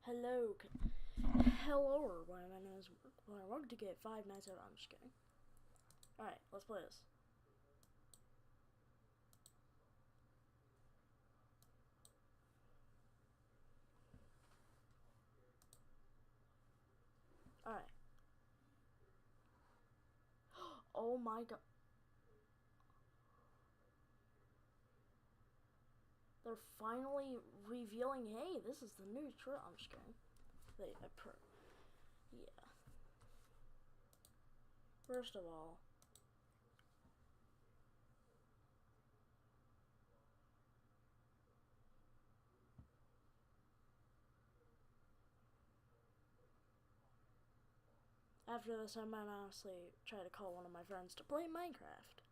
Hello, hello everyone, my name is Mark. Welcome to get Five Nights at. I'm just kidding. Alright, let's play this. Alright. Oh my god. They're finally revealing, hey, this is the new trailer. I'm just kidding. Yeah. First of all, after this, I might honestly try to call one of my friends to play Minecraft.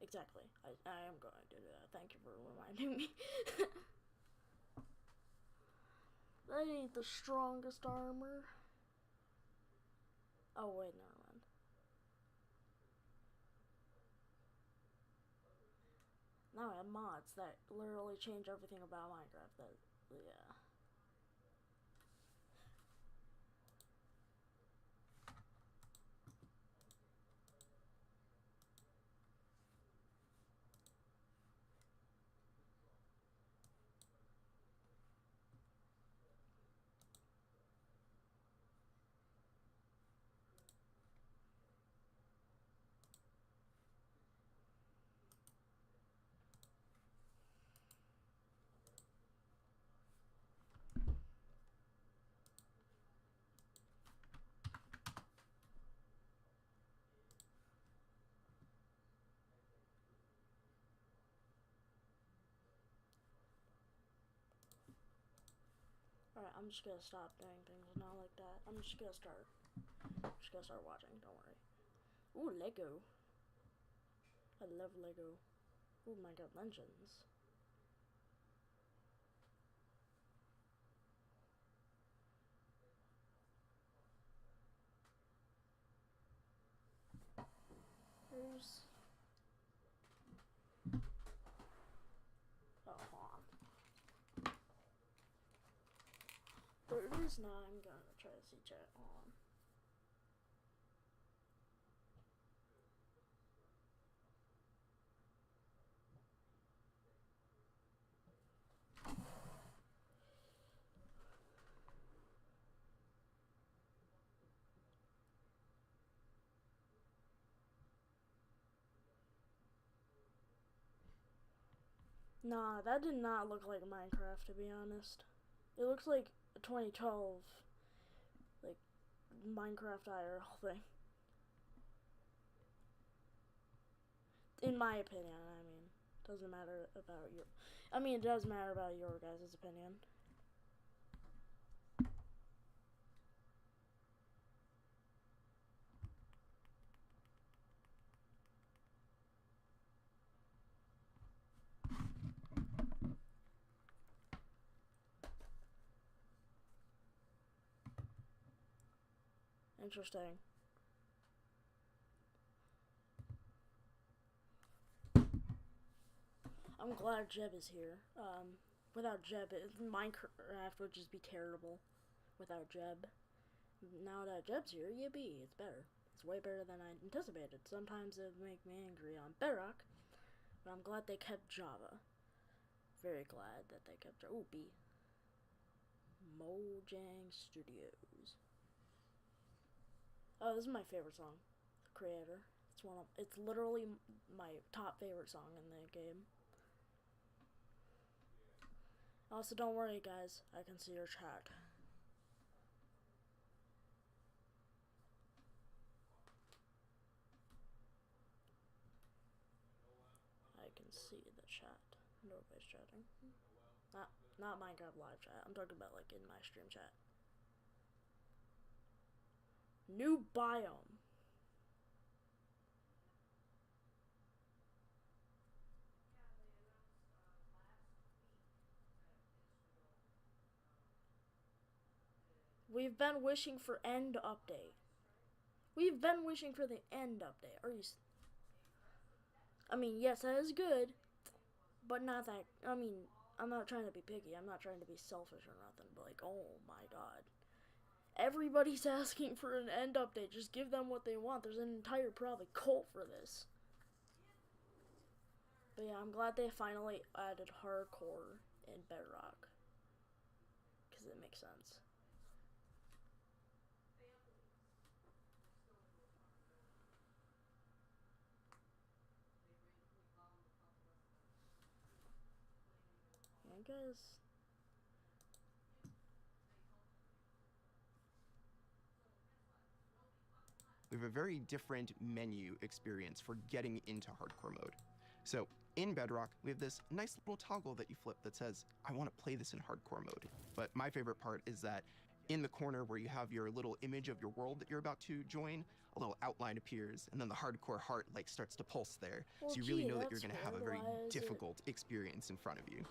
Exactly. I am going to do that. Thank you for reminding me. That ain't the strongest armor. Oh, wait, never mind. Now I have mods that literally change everything about Minecraft. Yeah. Alright, I'm just gonna stop doing things not like that. I'm just gonna start watching, don't worry. Ooh, Lego. I love Lego. Ooh, my god, Legends. There's... Oh, hold on. There it is now. I'm gonna try to see chat on. Nah, that did not look like Minecraft, to be honest. It looks like a 2012, like, Minecraft IRL thing. In my opinion, I mean. Doesn't matter about your... I mean, it does matter about your guys' opinion. Interesting. I'm glad Jeb is here. Without Jeb, Minecraft would just be terrible. Without Jeb. Now that Jeb's here, yippee, it's better. It's way better than I anticipated. Sometimes it would make me angry on Bedrock, but I'm glad they kept Java. Very glad that they kept Java. Ooh, B. Mojang Studios. Oh, this is my favorite song. Creator. It's literally my top favorite song in the game. Also, don't worry, guys. I can see your chat. I can see the chat. Nobody's chatting. Not Minecraft live chat. I'm talking about like in my stream chat. New biome. We've been wishing for end update. We've been wishing for the end update. Are you? I mean, yes, that is good, but not that. I mean, not trying to be picky. I'm not trying to be selfish or nothing. But like, oh my god, everybody's asking for an end update. Just give them what they want. There's an entire probably cult for this. But yeah, I'm glad they finally added hardcore in Bedrock, because it makes sense. I guess. We have a very different menu experience for getting into hardcore mode. So in Bedrock, we have this nice little toggle that you flip that says, I want to play this in hardcore mode. But my favorite part is that in the corner where you have your little image of your world that you're about to join, a little outline appears, and then the hardcore heart like starts to pulse there. Well, so you really know that you're going to have a very difficult experience in front of you.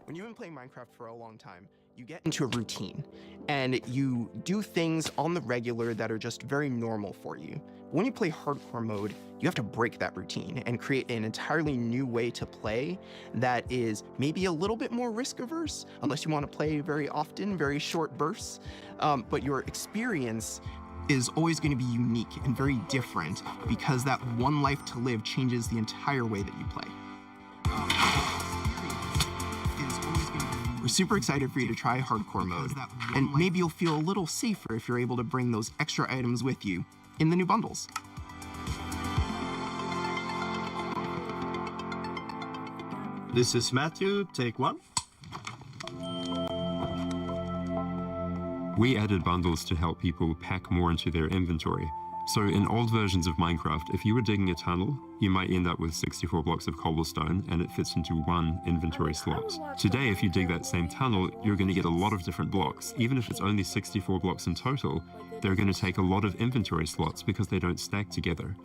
When you've been playing Minecraft for a long time, you get into a routine, and you do things on the regular that are just very normal for you. When you play hardcore mode, you have to break that routine and create an entirely new way to play that is maybe a little bit more risk averse, unless you want to play very often, very short bursts. But your experience is always going to be unique and very different, because that one life to live changes the entire way that you play. We're super excited for you to try hardcore mode, and maybe you'll feel a little safer if you're able to bring those extra items with you in the new bundles. This is Matthew, take one. We added bundles to help people pack more into their inventory. So in old versions of Minecraft, if you were digging a tunnel, you might end up with 64 blocks of cobblestone and it fits into one inventory slot. Today, if you dig that same tunnel, you're going to get a lot of different blocks. Even if it's only 64 blocks in total, they're going to take a lot of inventory slots because they don't stack together.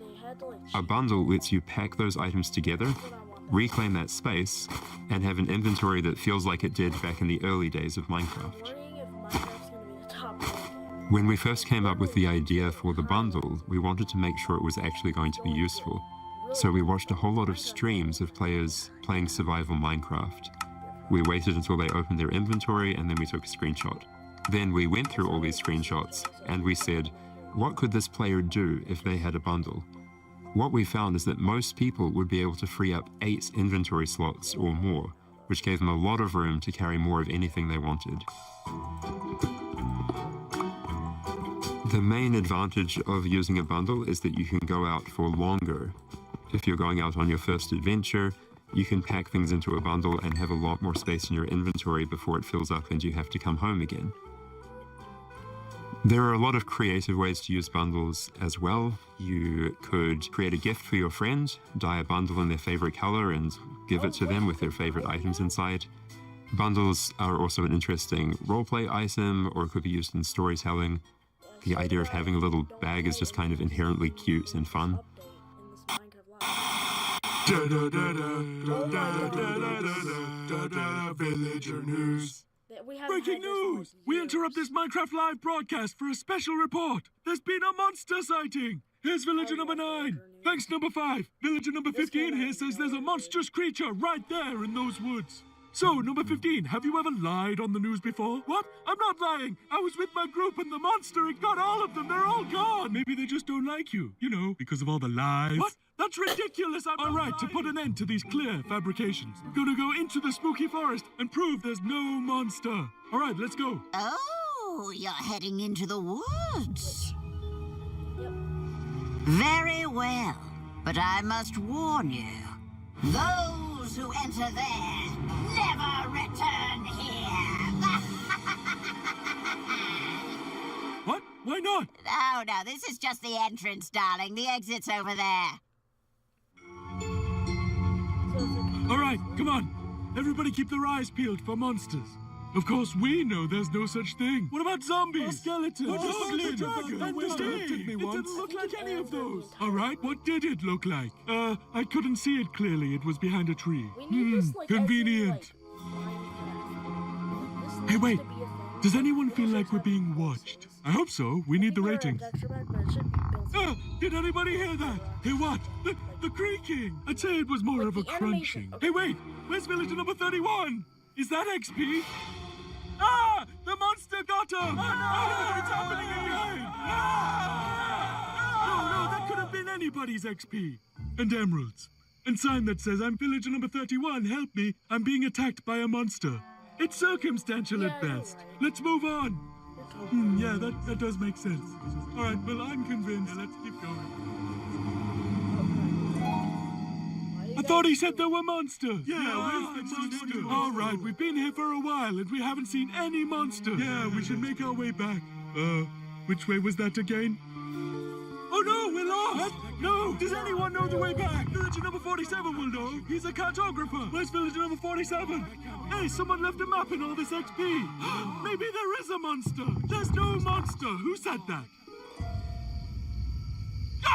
A bundle lets you pack those items together, reclaim that space, and have an inventory that feels like it did back in the early days of Minecraft. When we first came up with the idea for the bundle, we wanted to make sure it was actually going to be useful. So we watched a whole lot of streams of players playing survival Minecraft. We waited until they opened their inventory and then we took a screenshot. Then we went through all these screenshots and we said, what could this player do if they had a bundle? What we found is that most people would be able to free up 8 inventory slots or more, which gave them a lot of room to carry more of anything they wanted. The main advantage of using a bundle is that you can go out for longer. If you're going out on your first adventure, you can pack things into a bundle and have a lot more space in your inventory before it fills up and you have to come home again. There are a lot of creative ways to use bundles as well. You could create a gift for your friend, dye a bundle in their favorite color and give it to them with their favorite items inside. Bundles are also an interesting roleplay item, or could be used in storytelling. The idea of having a little bag is just kind of inherently cute and fun. Villager news. Breaking news! We interrupt this Minecraft Live broadcast for a special report. There's been a monster sighting. Here's villager number 9. Thanks, number 5. Villager number 15 here says there's a monstrous creature right there in those woods. So, number 15, have you ever lied on the news before? What? I'm not lying. I was with my group and the monster, it got all of them. They're all gone. Maybe they just don't like you. You know, because of all the lies. What? That's ridiculous. I'm alright to put an end to these clear fabrications. I'm gonna go into the spooky forest and prove there's no monster. Alright, let's go. Oh, you're heading into the woods. Very well, but I must warn you. Those who enter there never return here. What? Why not? Oh, no, this is just the entrance, darling. The exit's over there. All right, come on. Everybody keep their eyes peeled for monsters. Of course, we know there's no such thing. What about zombies? Or skeletons? What about dragon? It didn't look like any of those. All right, what did it look like? I couldn't see it clearly. It was behind a tree. Convenient. Hey, wait. Does anyone feel like we're being watched? I hope so. We need the ratings. Did anybody hear that? Hey, what? The creaking. I'd say it was more of a crunching. Hey, wait. Where's villager number 31? Is that XP? Ah! The monster got her! Oh no! It's happening again! No, that could have been anybody's XP. And emeralds. And sign that says, I'm villager number 31, help me, I'm being attacked by a monster. It's circumstantial at best. Right. Let's move on. Yeah, that does make sense. All right, well, I'm convinced. Let's keep going. I thought he said there were monsters. Yeah, where's the monster? All right, we've been here for a while and we haven't seen any monsters. Yeah, we should make our way back. Which way was that again? Oh no, we're lost! No! Does anyone know the way back? Villager number 47 will know. He's a cartographer. Where's villager number 47? Hey, someone left a map in all this XP. Maybe there is a monster. There's no monster. Who said that? It's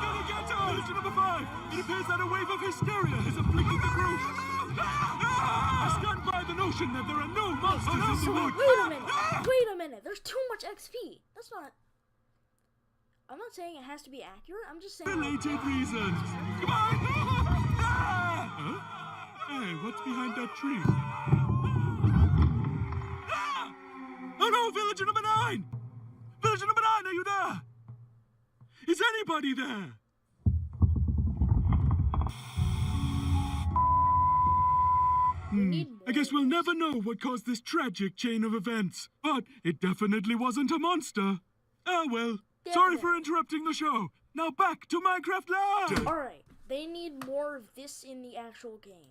gonna get us! Villager number 5. It appears that a wave of hysteria has afflicted the group. I stand by the notion that there are no monsters in the wood. Wait a minute. There's too much XP. That's not... I'm not saying it has to be accurate. I'm just saying... Related reasons. Come on! Huh? Hey, what's behind that tree? Oh no, villager number 9! Villager number 9, are you there? Is anybody there? I guess we'll never know what caused this tragic chain of events. But it definitely wasn't a monster. Ah, well. Sorry for interrupting the show. Now back to Minecraft Live! Alright, they need more of this in the actual game.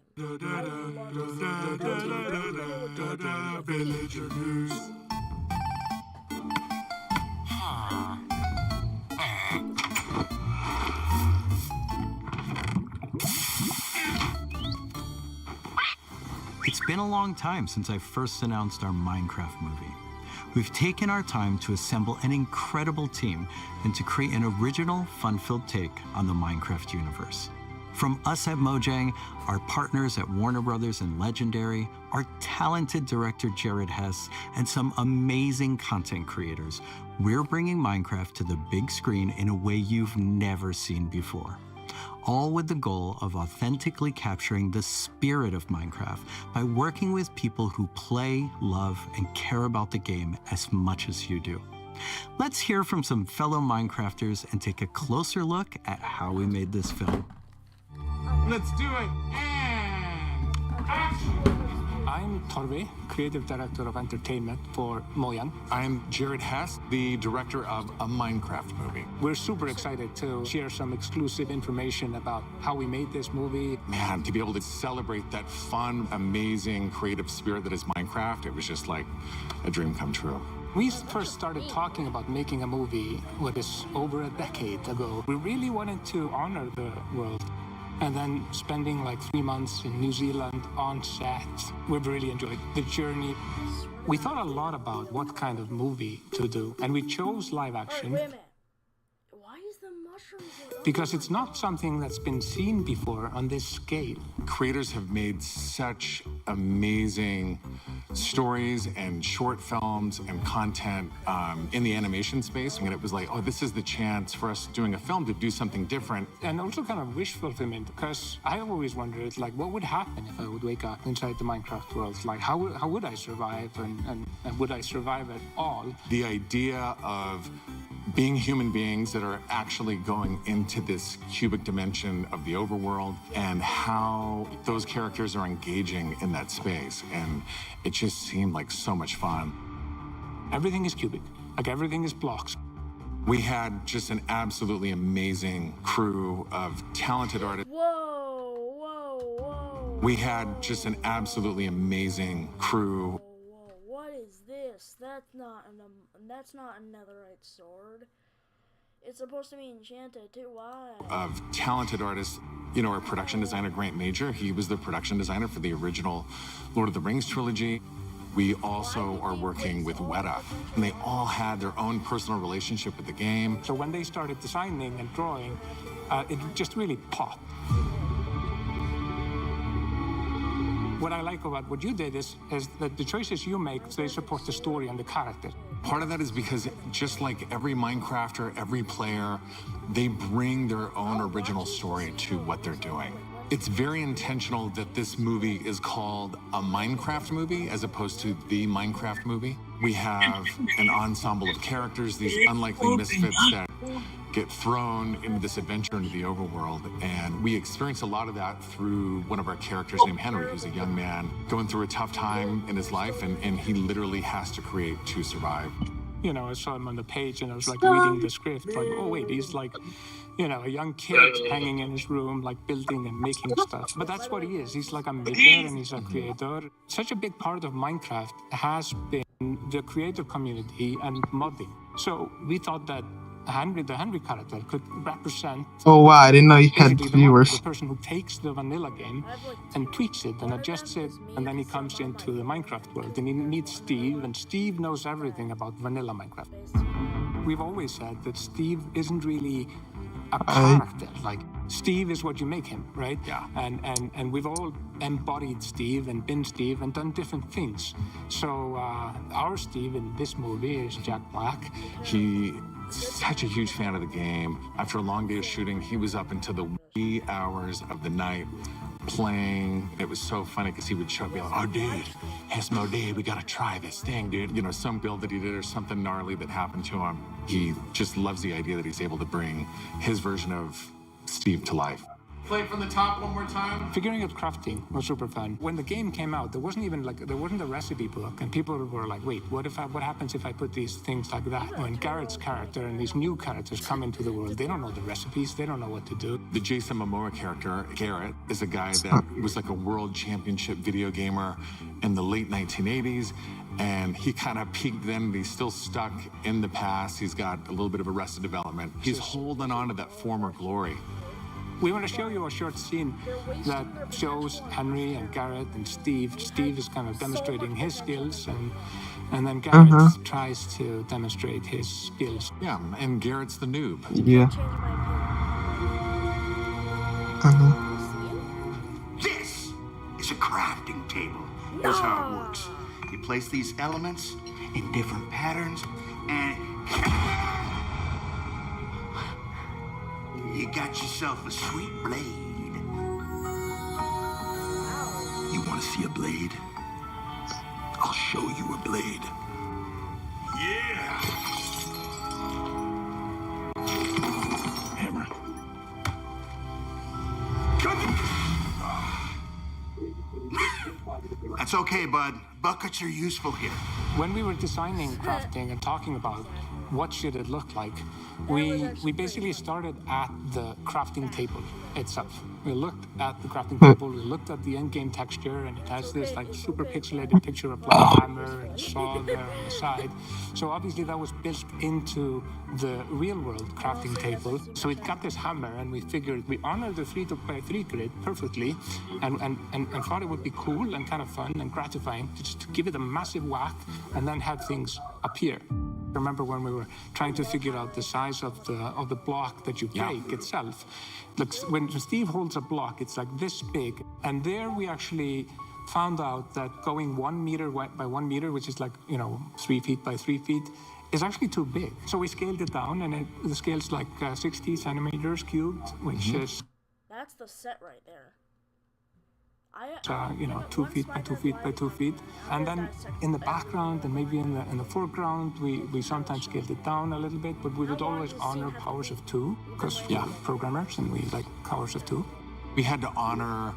Villager news. It's been a long time since I first announced our Minecraft movie. We've taken our time to assemble an incredible team and to create an original, fun-filled take on the Minecraft universe. From us at Mojang, our partners at Warner Brothers and Legendary, our talented director Jared Hess, and some amazing content creators, we're bringing Minecraft to the big screen in a way you've never seen before. All with the goal of authentically capturing the spirit of Minecraft by working with people who play, love, and care about the game as much as you do. Let's hear from some fellow Minecrafters and take a closer look at how we made this film. Let's do it. And action! I'm Torvi, creative director of entertainment for Mojang. I'm Jared Hess, the director of a Minecraft movie. We're super excited to share some exclusive information about how we made this movie. Man, to be able to celebrate that fun, amazing, creative spirit that is Minecraft, it was just like a dream come true. We first started talking about making a movie over a decade ago. We really wanted to honor the world. And then spending like 3 months in New Zealand on set, we've really enjoyed the journey. We thought a lot about what kind of movie to do, and we chose live action. Wait a minute. Why is the mushrooms... Because it's not something that's been seen before on this scale. Creators have made such amazing stories and short films and content in the animation space. And it was like, oh, this is the chance for us doing a film to do something different. And also kind of wish fulfillment, because I always wondered, like, what would happen if I would wake up inside the Minecraft world? Like, how would I survive, and would I survive at all? The idea of being human beings that are actually going into this cubic dimension of the overworld and how those characters are engaging in that space. And it just seemed like so much fun. Everything is cubic, like everything is blocks. We had just an absolutely amazing crew of talented artists. Whoa. We had just an absolutely amazing crew. Whoa, what is this? That's not a netherite sword. It's supposed to be enchanted too. Why? Of talented artists. You know, our production designer, Grant Major, he was the production designer for the original Lord of the Rings trilogy. We also are working with Weta, and they all had their own personal relationship with the game. So when they started designing and drawing, it just really popped. What I like about what you did is that the choices you make, they support the story and the character. Part of that is because just like every Minecrafter, every player, they bring their own original story to what they're doing. It's very intentional that this movie is called a Minecraft movie as opposed to the Minecraft movie. We have an ensemble of characters, these unlikely misfits that get thrown into this adventure into the overworld. And we experience a lot of that through one of our characters named Henry, who's a young man going through a tough time in his life, and he literally has to create to survive. You know, I saw him on the page and I was like reading the script, like, oh wait, he's like, you know, a young kid hanging in his room, like building and making stuff. But that's what he is. He's like a maker and he's a creator. Such a big part of Minecraft has been the creator community and modding. So we thought that Henry, the Henry character, could represent. Oh wow, I didn't know you had basically viewers. The person who takes the vanilla game and tweaks it and adjusts it, and then he comes into the Minecraft world and he meets Steve, and Steve knows everything about vanilla Minecraft. We've always said that Steve isn't really a character. Like, Steve is what you make him, right? Yeah. And we've all embodied Steve and been Steve and done different things. So our Steve in this movie is Jack Black. He's such a huge fan of the game. After a long day of shooting, he was up until the wee hours of the night playing. It was so funny because he would show up and be like, oh, dude, it's my day. We got to try this thing, dude. You know, some build that he did or something gnarly that happened to him. He just loves the idea that he's able to bring his version of Steve to life. Play it from the top one more time. Figuring out crafting was super fun. When the game came out, there wasn't a recipe book, and people were like, wait, what happens if I put these things like that? When Garrett's character and these new characters come into the world, they don't know the recipes, they don't know what to do. The Jason Momoa character, Garrett, is a guy that was like a world championship video gamer in the late 1980s, and he kind of peaked then, but he's still stuck in the past. He's got a little bit of arrested development. He's holding on to that former glory. We want to show you a short scene that shows Henry and Garrett and Steve. Steve is kind of demonstrating his skills, and then Garrett tries to demonstrate his skills. Yeah, and Garrett's the noob. Yeah. This is a crafting table. Here's how it works. You place these elements in different patterns, and you got yourself a sweet blade. You want to see a blade? I'll show you a blade. Yeah! Hammer. That's okay, bud. Buckets are useful here. When we were designing crafting and talking about what should it look like, we basically started at the crafting table itself. We looked at the crafting table, we looked at the end-game texture, and it has this like super pixelated picture of like a hammer and a saw there on the side. So obviously that was built into the real-world crafting table. So it got this hammer, and we figured we honored the 3x3 grid perfectly, and thought it would be cool and kind of fun and gratifying to just give it a massive whack and then have things appear. I remember when we were trying to figure out the size of the block that you break itself. Look, when Steve holds a block, it's like this big. And there we actually found out that going 1 meter by 1 meter, which is like, 3 feet by 3 feet, is actually too big. So we scaled it down, and the scale's like 60 centimeters cubed, which is... That's the set right there. 2 feet by 2 feet by 2 feet, and then in the background and maybe in the foreground, we sometimes scaled it down a little bit, but we would always honor powers of 2 because we're programmers and we like powers of 2. We had to honor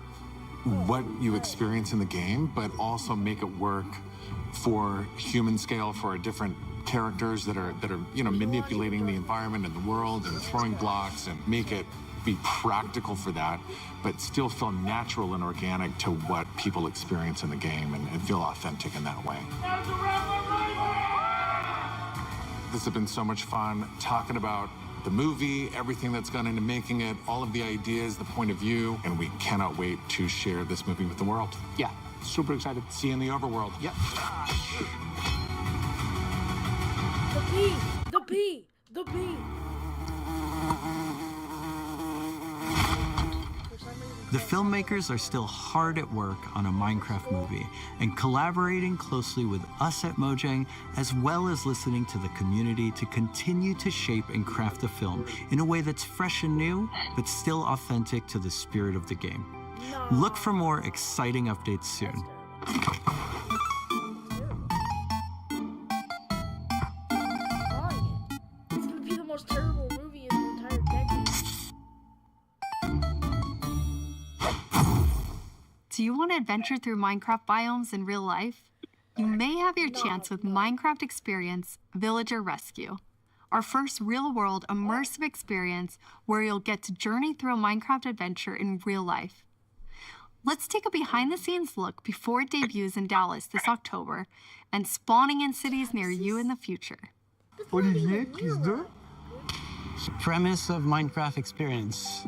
what you experience in the game, but also make it work for human scale for different characters that are manipulating the environment and the world and throwing blocks, and make it be practical for that, but still feel natural and organic to what people experience in the game, and feel authentic in that way. This has been so much fun talking about the movie, everything that's gone into making it, all of the ideas, the point of view, and we cannot wait to share this movie with the world. Yeah, super excited. See you in the overworld. Yep. The bee! The bee! The filmmakers are still hard at work on a Minecraft movie and collaborating closely with us at Mojang, as well as listening to the community to continue to shape and craft the film in a way that's fresh and new, but still authentic to the spirit of the game. Look for more exciting updates soon. It's gonna be the most terrible movie in the entire decade. Do you want to adventure through Minecraft biomes in real life? You may have your chance with Minecraft Experience Villager Rescue, our first real-world immersive experience where you'll get to journey through a Minecraft adventure in real life. Let's take a behind-the-scenes look before it debuts in Dallas this October and spawning in cities near you in the future. Olivier, please do. Premise of Minecraft Experience.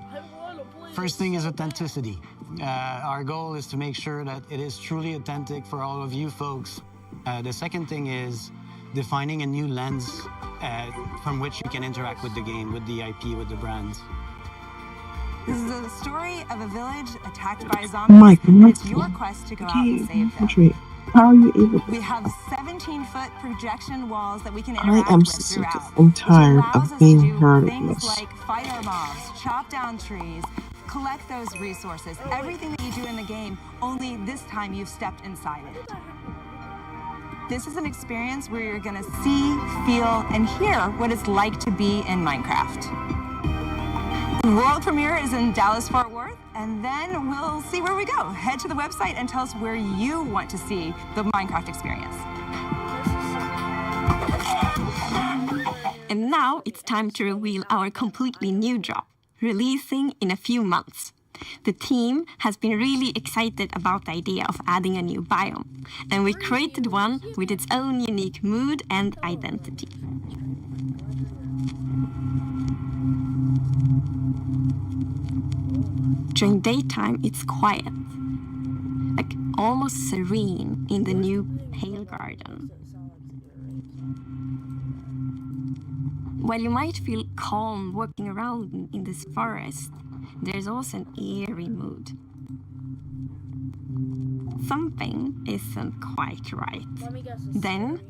First thing is authenticity. Our goal is to make sure that it is truly authentic for all of you folks. The second thing is defining a new lens from which you can interact with the game, with the IP, with the brand. This is the story of a village attacked by zombies. It's your quest to go out and save them. How are you able to? We have 17-foot projection walls that we can interact I am with sick throughout, and tired which allows of us being to do heard things of. like fight our mobs, chop down trees, collect those resources, everything that you do in the game, only this time you've stepped inside it. This is an experience where you're gonna see, feel, and hear what it's like to be in Minecraft. The world premiere is in Dallas-Fort Worth, and then we'll see where we go. Head to the website and tell us where you want to see the Minecraft experience. And now it's time to reveal our completely new drop, releasing in a few months. The team has been really excited about the idea of adding a new biome, and we created one with its own unique mood and identity. During daytime, it's quiet, like almost serene in the new Pale Garden. While you might feel calm walking around in this forest, there's also an eerie mood. Something isn't quite right. Then,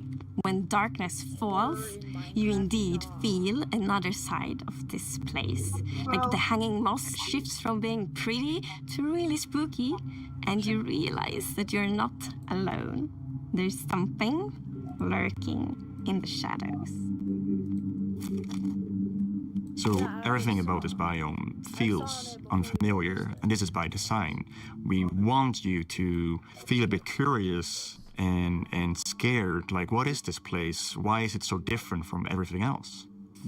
when darkness falls, you indeed feel another side of this place. Like the hanging moss shifts from being pretty to really spooky, and you realize that you're not alone. There's something lurking in the shadows. So everything about this biome feels unfamiliar, and this is by design. We want you to feel a bit curious and scared, like, what is this place? Why is it so different from everything else?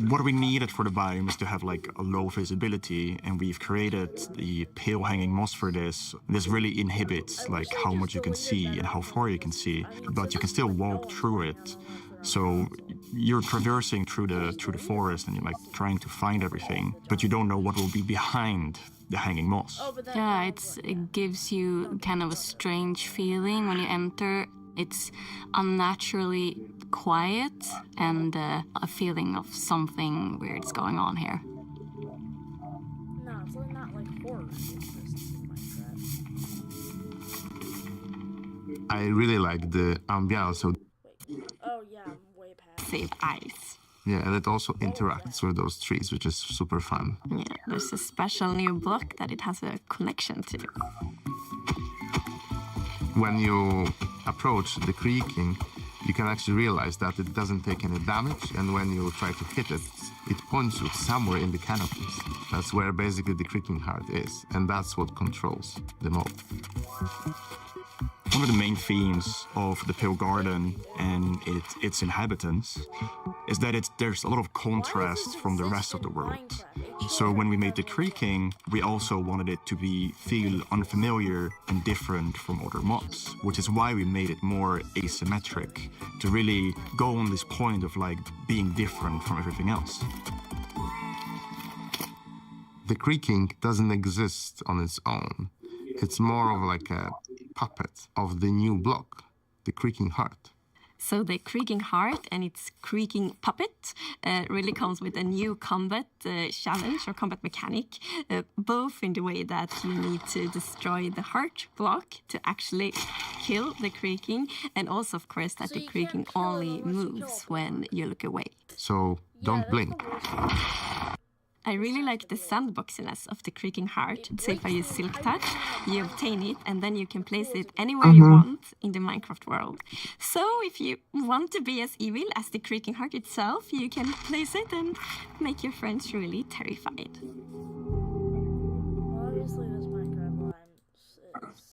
What we needed for the biome is to have like a low visibility, and we've created the pale hanging moss for this. This really inhibits like how much you can see and how far you can see, but you can still walk through it. So you're traversing through the forest and you're like trying to find everything, but you don't know what will be behind the hanging moss. Yeah, it gives you kind of a strange feeling when you enter. It's unnaturally quiet and a feeling of something weird's going on here. No, it's really not like horror. I really like the ambiance. So Oh yeah, I'm way past. Save eyes. yeah, and it also interacts with those trees, which is super fun. Yeah, there's a special new block that it has a connection to. When you approach the creaking, you can actually realize that it doesn't take any damage, and when you try to hit it, it points you somewhere in the canopies. That's where basically the creaking heart is, and that's what controls the mob. One of the main themes of the Pale Garden and its inhabitants is that there's a lot of contrast from the rest of the world. So when we made the creaking, we also wanted it to feel unfamiliar and different from other mobs, which is why we made it more asymmetric, to really go on this point of like being different from everything else. The creaking doesn't exist on its own. It's more of like a puppet of the new block, the creaking heart. So the creaking heart and its creaking puppet really comes with a new combat challenge or combat mechanic, both in the way that you need to destroy the heart block to actually kill the creaking, and also, of course, that the creaking only moves when you look away. So don't blink. I really like the sandboxiness of the Creaking Heart. So if I use Silk Touch, you obtain it and then you can place it anywhere you want in the Minecraft world. So if you want to be as evil as the Creaking Heart itself, you can place it and make your friends really terrified. Obviously this Minecraft line is